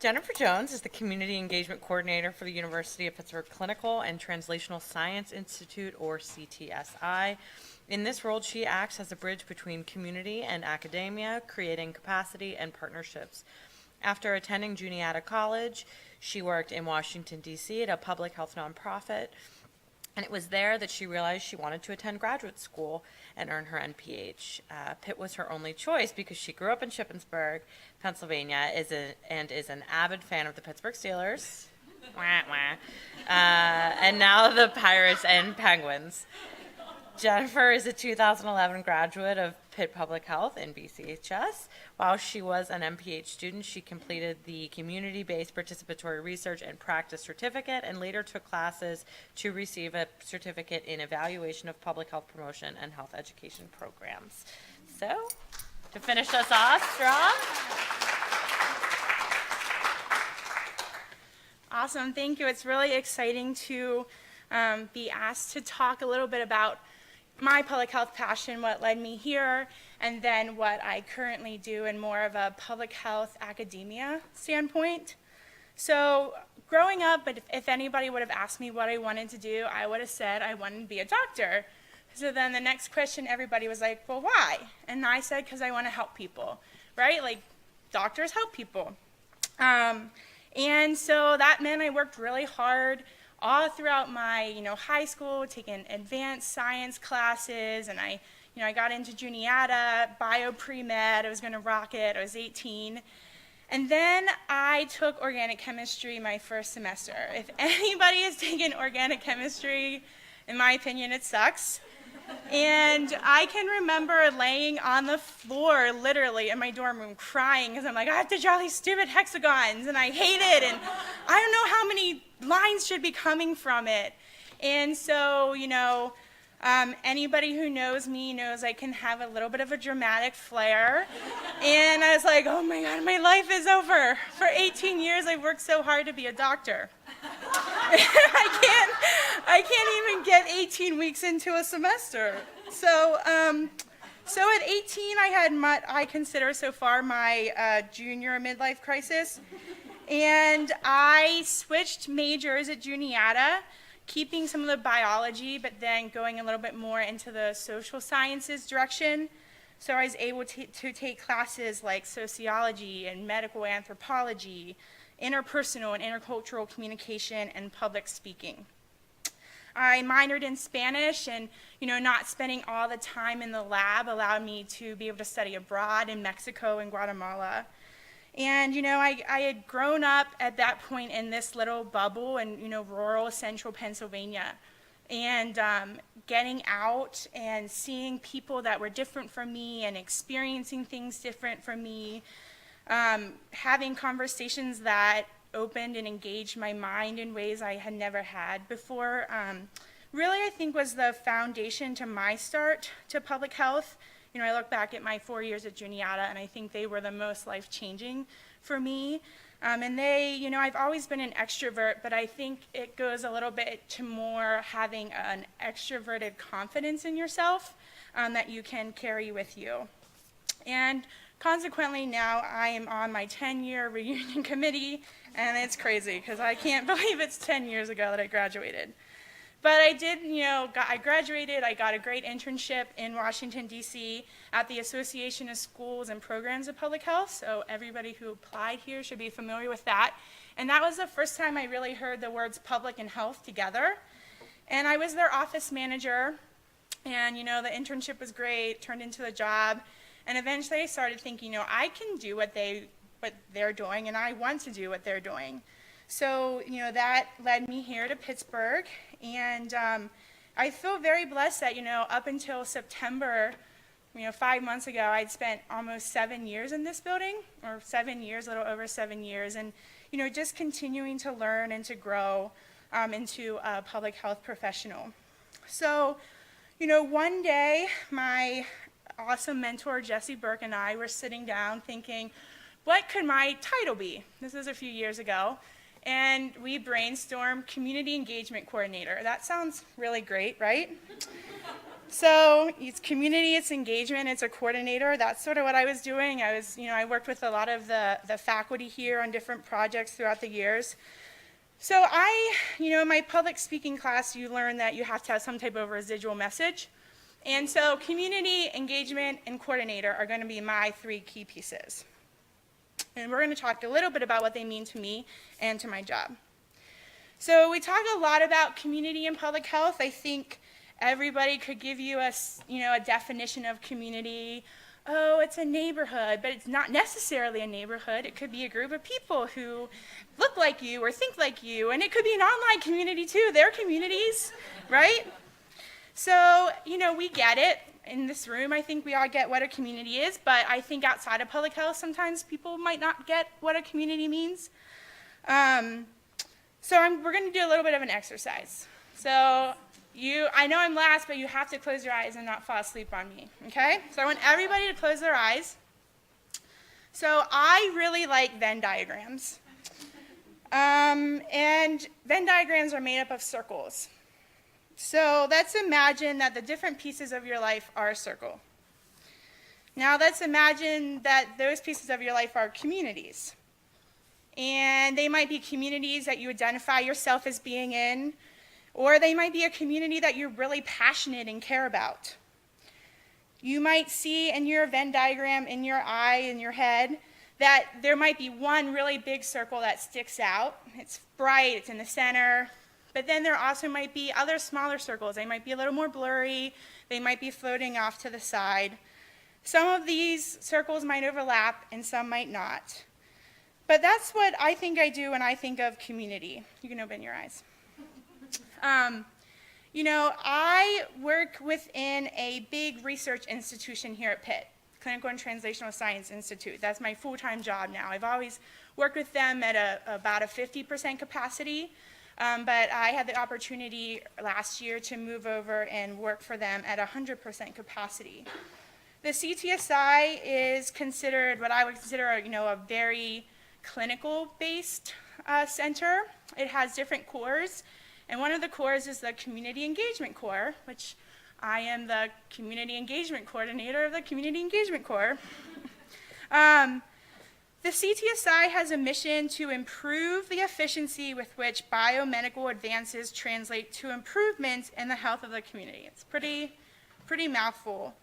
Jennifer Jones is the Community Engagement Coordinator for the University of Pittsburgh Clinical and Translational Science Institute, or CTSI. In this role, she acts as a bridge between community and academia, creating capacity and partnerships. After attending Juniata College, she worked in Washington, D.C. at a public health nonprofit, and it was there that she realized she wanted to attend graduate school and earn her NPH. Pitt was her only choice because she grew up in Shippensburg, Pennsylvania, and is an avid fan of the Pittsburgh Steelers, and now the Pirates and Penguins. Jennifer is a 2011 graduate of Pitt Public Health and BCHS. While she was an MPH student, she completed the Community-Based Participatory Research and Practice Certificate and later took classes to receive a certificate in Evaluation of Public Health Promotion and Health Education Programs. So, to finish us off strong. Awesome, thank you. It's really exciting to be asked to talk a little bit about my public health passion, what led me here, and then what I currently do in more of a public health academia standpoint. So growing up, but if anybody would have asked me what I wanted to do, I would have said I wanted to be a doctor. So then the next question, everybody was like, well, why? And I said, because I want to help people, right? Like, doctors help people. And so that meant I worked really hard all throughout my, high school, taking advanced science classes, and I got into Juniata, bio pre-med. I was going to rock it. I was 18. And then I took organic chemistry my first semester. If anybody has taken organic chemistry, in my opinion, it sucks. And I can remember laying on the floor, literally, in my dorm room, crying, because I'm like, I have to draw these stupid hexagons, and I hate it, and I don't know how many lines should be coming from it. And so, anybody who knows me knows I can have a little bit of a dramatic flair. And I was like, oh my God, my life is over. For 18 years, I've worked so hard to be a doctor. I can't even get 18 weeks into a semester. So at 18, I had what I consider so far my junior midlife crisis. And I switched majors at Juniata, keeping some of the biology, but then going a little bit more into the social sciences direction. So I was able to take classes like sociology and medical anthropology, interpersonal and intercultural communication, and public speaking. I minored in Spanish, and not spending all the time in the lab allowed me to be able to study abroad in Mexico and Guatemala. And I had grown up at that point in this little bubble in rural central Pennsylvania, and getting out and seeing people that were different from me and experiencing things different from me, having conversations that opened and engaged my mind in ways I had never had before, really I think was the foundation to my start to public health. I look back at my 4 years at Juniata, and I think they were the most life-changing for me. And they, I've always been an extrovert, but I think it goes a little bit to more having an extroverted confidence in yourself that you can carry with you. And consequently, now I am on my 10-year reunion committee, and it's crazy because I can't believe it's 10 years ago that I graduated. But I did, I graduated, I got a great internship in Washington, D.C. at the Association of Schools and Programs of Public Health, so everybody who applied here should be familiar with that. And that was the first time I really heard the words public and health together. And I was their office manager, and the internship was great, turned into a job, and eventually I started thinking, I can do what they're doing, and I want to do what they're doing. So, that led me here to Pittsburgh, and I feel very blessed that, up until September, 5 months ago, I'd spent almost 7 years in this building, or 7 years, a little over 7 years, and, just continuing to learn and to grow into a public health professional. So, one day, my awesome mentor, Jesse Burke, and I were sitting down thinking, what could my title be? This was a few years ago. And we brainstormed Community Engagement Coordinator. That sounds really great, right? So it's community, it's engagement, it's a coordinator. That's sort of what I was doing. I worked with a lot of the faculty here on different projects throughout the years. So in my public speaking class, you learn that you have to have some type of residual message. And so community, engagement, and coordinator are going to be my 3 key pieces. And we're going to talk a little bit about what they mean to me and to my job. So we talk a lot about community and public health. I think everybody could give you a definition of community. Oh, it's a neighborhood, but it's not necessarily a neighborhood. It could be a group of people who look like you or think like you, and it could be an online community too. They're communities, right? So, we get it. In this room, I think we all get what a community is, but I think outside of public health, sometimes people might not get what a community means. We're going to do a little bit of an exercise. So I know I'm last, but you have to close your eyes and not fall asleep on me, okay? So I want everybody to close their eyes. So I really like Venn diagrams. And Venn diagrams are made up of circles. So let's imagine that the different pieces of your life are a circle. Now let's imagine that those pieces of your life are communities. And they might be communities that you identify yourself as being in, or they might be a community that you're really passionate and care about. You might see in your Venn diagram, in your eye, in your head, that there might be one really big circle that sticks out. It's bright, it's in the center. But then there also might be other smaller circles. They might be a little more blurry. They might be floating off to the side. Some of these circles might overlap and some might not. But that's what I think I do when I think of community. You can open your eyes. I work within a big research institution here at Pitt, Clinical and Translational Science Institute. That's my full-time job now. I've always worked with them at about a 50% capacity. But I had the opportunity last year to move over and work for them at 100% capacity. The CTSI is considered what I would consider a very clinical-based center. It has different cores, and one of the cores is the Community Engagement Core, which I am the Community Engagement Coordinator of the Community Engagement Core. The CTSI has a mission to improve the efficiency with which biomedical advances translate to improvements in the health of the community. It's pretty mouthful.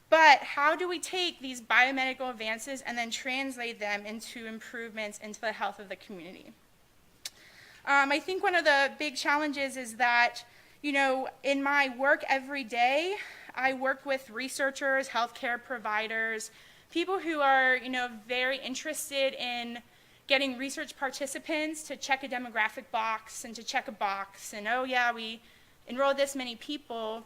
But how do we take these biomedical advances and then translate them into improvements into the health of the community? I think one of the big challenges is that, in my work every day, I work with researchers, healthcare providers, people who are, very interested in getting research participants to check a demographic box and to check a box and, oh yeah, we enrolled this many people.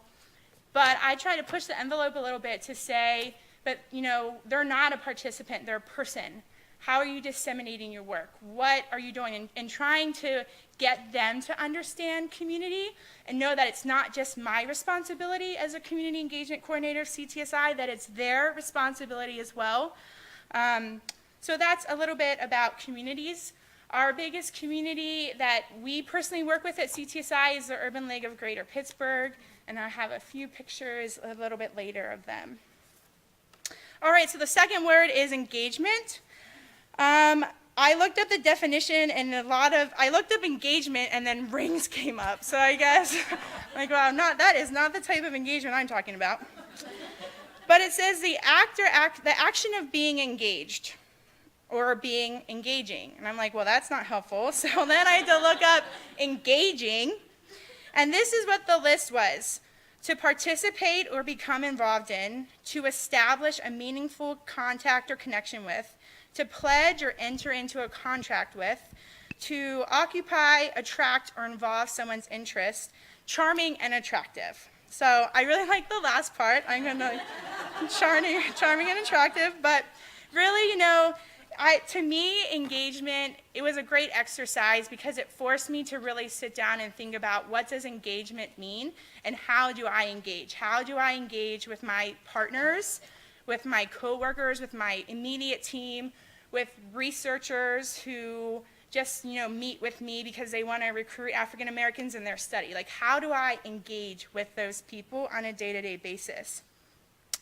But I try to push the envelope a little bit to say, but they're not a participant, they're a person. How are you disseminating your work? What are you doing? And trying to get them to understand community and know that it's not just my responsibility as a community engagement coordinator of CTSI, that it's their responsibility as well. So that's a little bit about communities. Our biggest community that we personally work with at CTSI is the Urban League of Greater Pittsburgh, and I have a few pictures a little bit later of them. All right, so the second word is engagement. I looked up the definition and I looked up engagement and then rings came up. So I guess, wow, that is not the type of engagement I'm talking about. But it says the action of being engaged or being engaging. And I'm like, well, that's not helpful. So then I had to look up engaging. And this is what the list was: to participate or become involved in, to establish a meaningful contact or connection with, to pledge or enter into a contract with, to occupy, attract, or involve someone's interest, charming and attractive. So I really like the last part. I'm going to charming and attractive, but really, to me, engagement, it was a great exercise because it forced me to really sit down and think about what does engagement mean and how do I engage? How do I engage with my partners, with my coworkers, with my immediate team, with researchers who just, meet with me because they want to recruit African Americans in their study? Like, how do I engage with those people on a day-to-day basis?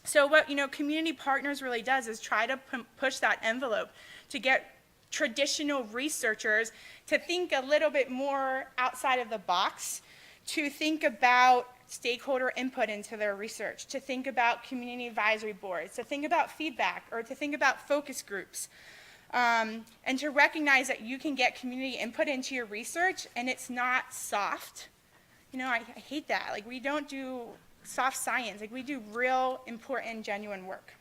So what, Community Partners really does is try to push that envelope to get traditional researchers to think a little bit more outside of the box, to think about stakeholder input into their research, to think about community advisory boards, to think about feedback, or to think about focus groups, and to recognize that you can get community input into your research and it's not soft. I hate that. Like, we don't do soft science. Like, we do real, important, genuine work.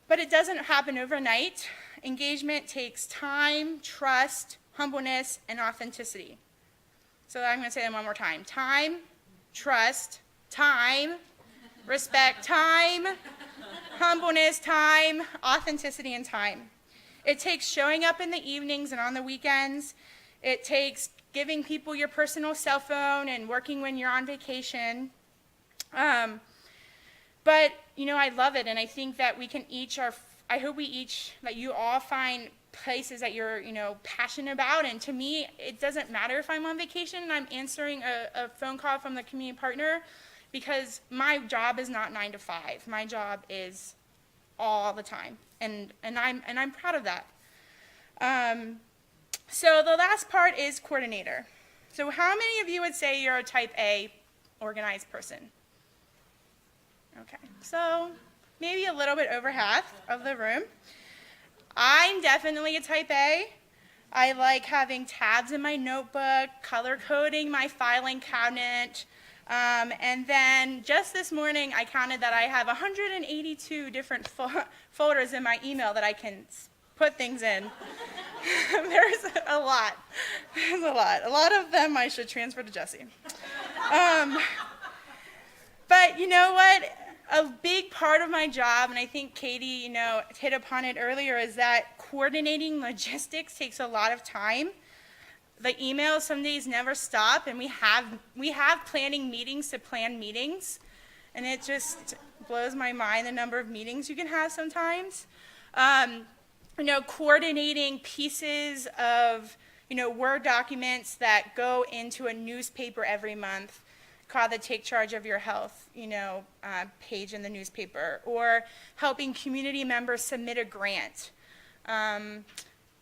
But it doesn't happen overnight. Engagement takes time, trust, humbleness, and authenticity. So I'm going to say them one more time. Time, trust, time, respect, time, humbleness, time, authenticity, and time. It takes showing up in the evenings and on the weekends. It takes giving people your personal cell phone and working when you're on vacation. But, I love it, and I think that we can that you all find places that you're, passionate about. And to me, it doesn't matter if I'm on vacation and I'm answering a phone call from the community partner, because my job is not 9 to 5. My job is all the time, and I'm proud of that. So the last part is coordinator. So how many of you would say you're a type A organized person? Okay, so maybe a little bit over half of the room. I'm definitely a type A. I like having tabs in my notebook, color coding my filing cabinet, and then just this morning I counted that I have 182 different folders in my email that I can put things in. There's a lot. There's a lot. A lot of them I should transfer to Jesse. But you know what? A big part of my job, and I think Katie, hit upon it earlier, is that coordinating logistics takes a lot of time. The emails some days never stop, and we have planning meetings to plan meetings, and it just blows my mind the number of meetings you can have sometimes. Coordinating pieces of, Word documents that go into a newspaper every month, called the Take Charge of Your Health, page in the newspaper, or helping community members submit a grant,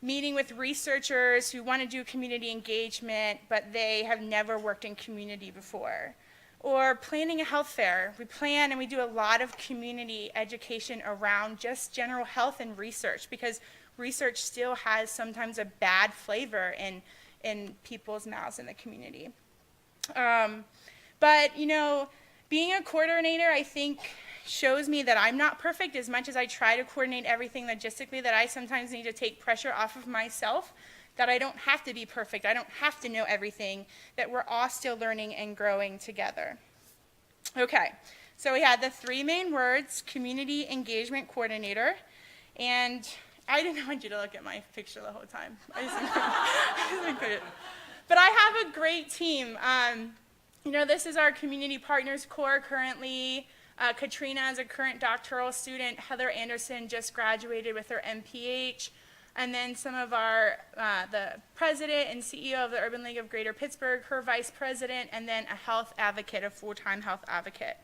meeting with researchers who want to do community engagement, but they have never worked in community before, or planning a health fair. We plan and we do a lot of community education around just general health and research, because research still has sometimes a bad flavor in people's mouths in the community. But, being a coordinator, I think, shows me that I'm not perfect. As much as I try to coordinate everything logistically, that I sometimes need to take pressure off of myself, that I don't have to be perfect. I don't have to know everything, that we're all still learning and growing together. Okay, so we had the 3 main words: community engagement coordinator, and I didn't want you to look at my picture the whole time. But I have a great team. This is our community partners core currently. Katrina is a current doctoral student. Heather Anderson just graduated with her MPH. And then some of our, the president and CEO of the Urban League of Greater Pittsburgh, her vice president, and then a health advocate, a full-time health advocate.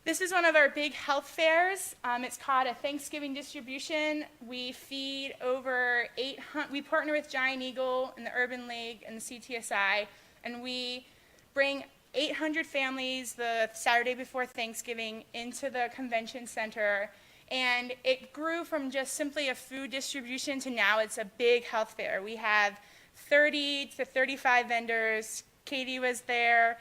This is one of our big health fairs. It's called a Thanksgiving distribution. We feed over 800, we partner with Giant Eagle and the Urban League and the CTSI, and we bring 800 families the Saturday before Thanksgiving into the convention center. And it grew from just simply a food distribution to now it's a big health fair. We have 30 to 35 vendors. Katie was there.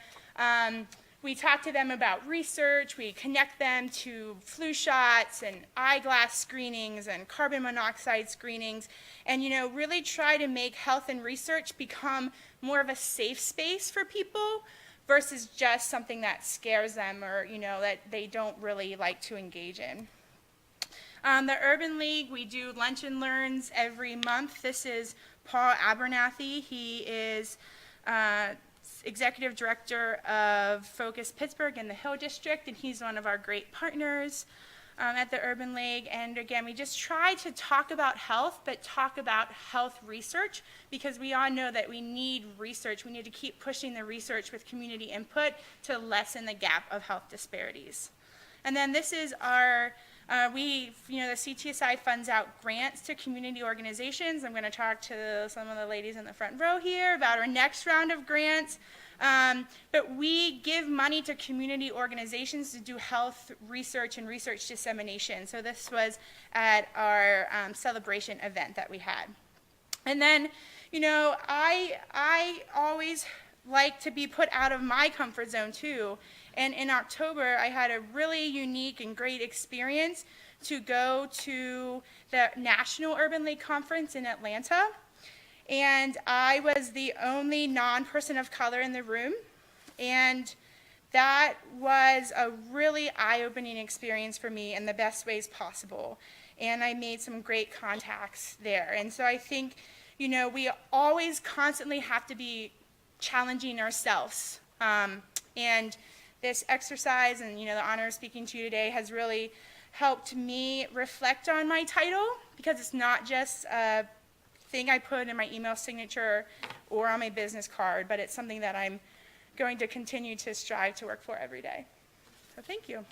We talk to them about research. We connect them to flu shots and eyeglass screenings and carbon monoxide screenings, and really try to make health and research become more of a safe space for people versus just something that scares them or that they don't really like to engage in. The Urban League, we do lunch and learns every month. This is Paul Abernathy. He is Executive Director of Focus Pittsburgh in the Hill District, and he's one of our great partners. at the Urban League. And again, we just try to talk about health, but talk about health research, because we all know that we need research. We need to keep pushing the research with community input to lessen the gap of health disparities. And then this is our, the CTSI funds out grants to community organizations. I'm going to talk to some of the ladies in the front row here about our next round of grants. But we give money to community organizations to do health research and research dissemination. So this was at our celebration event that we had. And then, I always like to be put out of my comfort zone too. And in October, I had a really unique and great experience to go to the National Urban League Conference in Atlanta. And I was the only non-person of color in the room. And that was a really eye-opening experience for me in the best ways possible. And I made some great contacts there. And so I think, we always constantly have to be challenging ourselves. And this exercise and, the honor of speaking to you today has really helped me reflect on my title, because it's not just a thing I put in my email signature or on my business card, but it's something that I'm going to continue to strive to work for every day. So thank you.